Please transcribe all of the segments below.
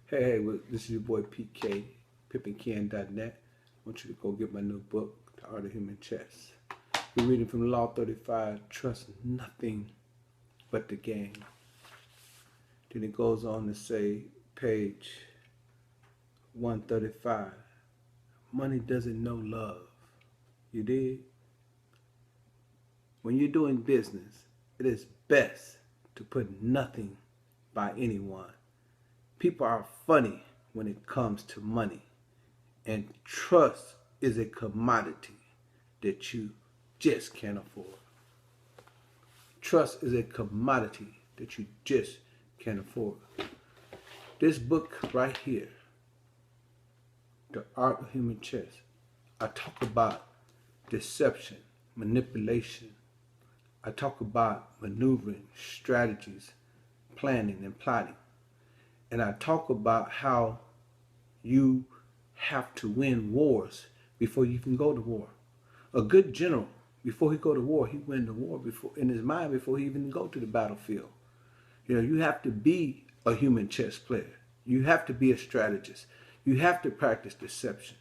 Hey, this is your boy PK, PIMPIN.net. I want you to go get my new book, The Art of Human Chess. We're reading from Law 35, Trust Nothing But the Game. Then it goes on to say, page 135, money doesn't know love. You dig? When you're doing business, it is best to put nothing by anyone. People are funny when it comes to money. And trust is a commodity that you just can't afford. Trust is a commodity that you just can't afford. This book right here, The Art of Human Chess, I talk about deception, manipulation. I talk about maneuvering, strategies, planning, and plotting. And I talk about how you have to win wars before you can go to war. A good general, before he go to war, he win the war before in his mind before he even go to the battlefield. You have to be a human chess player. You have to be a strategist. You have to practice deception.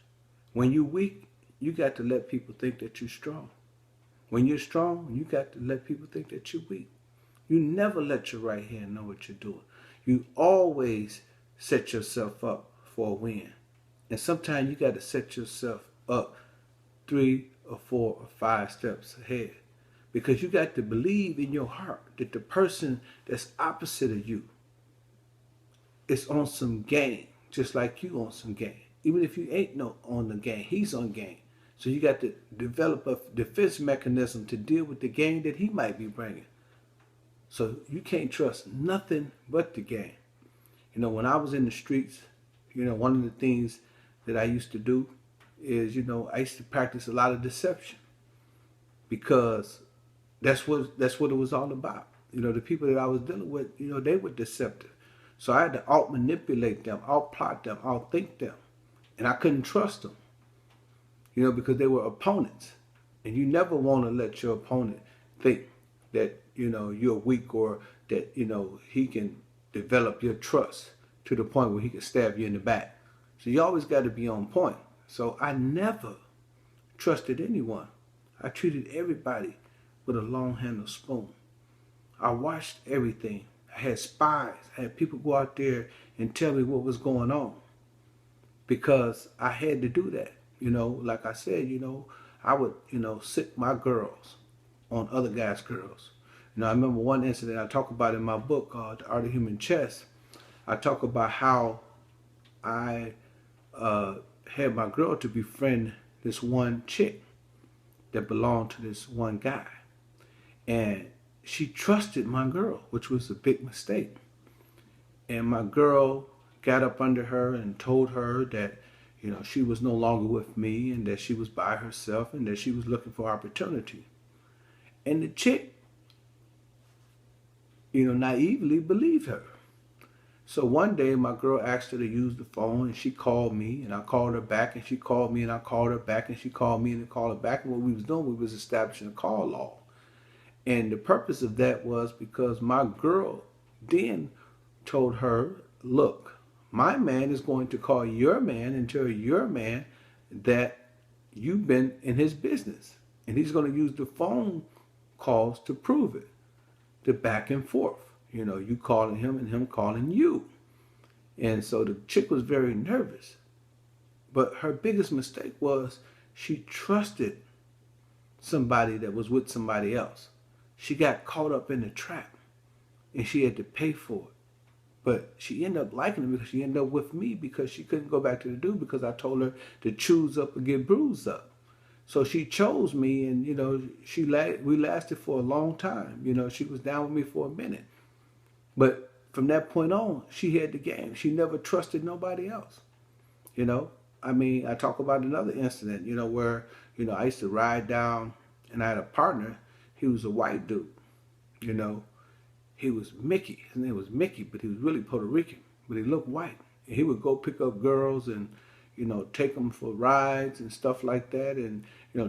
When you're weak, you got to let people think that you're strong. When you're strong, you got to let people think that you're weak. You never let your right hand know what you're doing. You always set yourself up for a win. And sometimes you got to set yourself up 3 or 4 or 5 steps ahead. Because you got to believe in your heart that the person that's opposite of you is on some game, just like you on some game. Even if you ain't no on the game, he's on game. So you got to develop a defense mechanism to deal with the game that he might be bringing. So you can't trust nothing but the game. When I was in the streets, one of the things that I used to do is, I used to practice a lot of deception because that's what it was all about. The people that I was dealing with, they were deceptive. So I had to out manipulate them, out plot them, out think them. And I couldn't trust them, because they were opponents. And you never want to let your opponent think that, you're weak or that, he can develop your trust to the point where he can stab you in the back. So you always got to be on point. So I never trusted anyone. I treated everybody with a long handled spoon. I watched everything. I had spies. I had people go out there and tell me what was going on because I had to do that. Like I said, I would, sick my girls on other guys' girls. I remember one incident I talk about in my book called The Art of Human Chess. I talk about how I had my girl to befriend this one chick that belonged to this one guy. And she trusted my girl, which was a big mistake. And my girl got up under her and told her that, she was no longer with me and that she was by herself and that she was looking for opportunity. And the chick, naively believed her. So one day my girl asked her to use the phone and she called me and I called her back and she called me and I called her back and she called me and I called her back. And what we was doing, we was establishing a call log. And the purpose of that was because my girl then told her, look, my man is going to call your man and tell your man that you've been in his business. And he's going to use the phone calls to prove it. The back and forth. You calling him and him calling you. And so the chick was very nervous. But her biggest mistake was she trusted somebody that was with somebody else. She got caught up in the trap and she had to pay for it. But she ended up liking him because she ended up with me because she couldn't go back to the dude because I told her to choose up or get bruised up. So she chose me and, we lasted for a long time. She was down with me for a minute. But from that point on, she had the game. She never trusted nobody else. I talk about another incident, where, I used to ride down and I had a partner. He was a white dude, He was Mickey. His name was Mickey, but he was really Puerto Rican. But he looked white. And he would go pick up girls and, take them for rides and stuff like that and,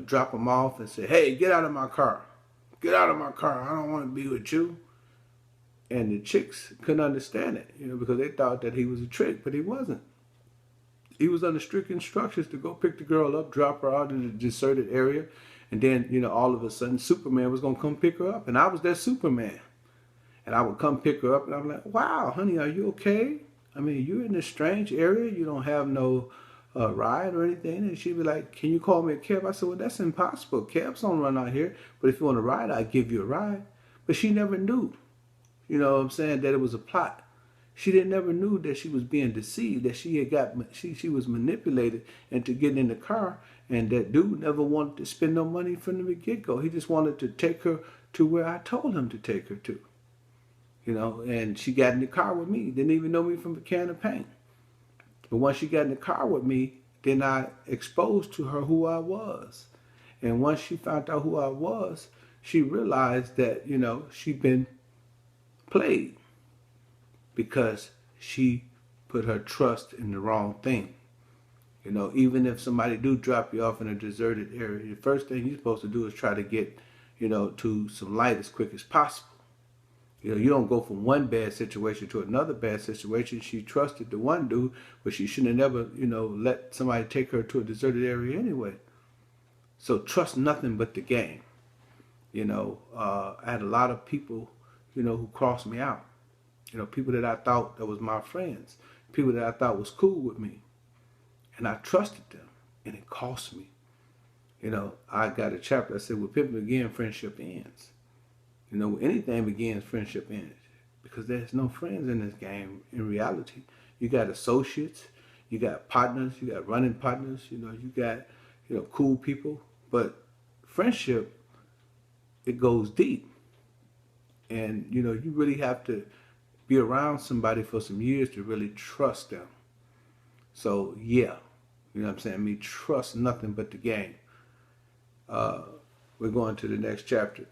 drop them off and say, hey, get out of my car. Get out of my car. I don't want to be with you. And the chicks couldn't understand it, because they thought that he was a trick, but he wasn't. He was under strict instructions to go pick the girl up, drop her out in a deserted area, and then, all of a sudden Superman was going to come pick her up, and I was that Superman. And I would come pick her up, and I'm like, wow, honey, are you okay? I mean, you're in this strange area. You don't have no ride or anything. And she'd be like, can you call me a cab? I said, well, that's impossible. Cabs don't run out here. But if you want a ride, I'll give you a ride. But she never knew, that it was a plot. She never knew that she was being deceived, that she was manipulated into getting in the car, and that dude never wanted to spend no money from the get-go. He just wanted to take her to where I told him to take her to. And she got in the car with me. Didn't even know me from a can of paint. But once she got in the car with me, then I exposed to her who I was. And once she found out who I was, she realized that, she'd been played because she put her trust in the wrong thing. Even if somebody do drop you off in a deserted area, the first thing you're supposed to do is try to get, to some light as quick as possible. You don't go from one bad situation to another bad situation. She trusted the one dude, but she shouldn't have never, let somebody take her to a deserted area anyway. So trust nothing but the game. I had a lot of people, who crossed me out. People that I thought that was my friends, people that I thought was cool with me. And I trusted them, and it cost me. I got a chapter that said, with pimping again, friendship ends. When anything begins, friendship ends. Because there's no friends in this game in reality. You got associates, you got partners, you got running partners, you got, cool people. But friendship, it goes deep. And, you really have to be around somebody for some years to really trust them. So, yeah, trust nothing but the game. We're going to the next chapter.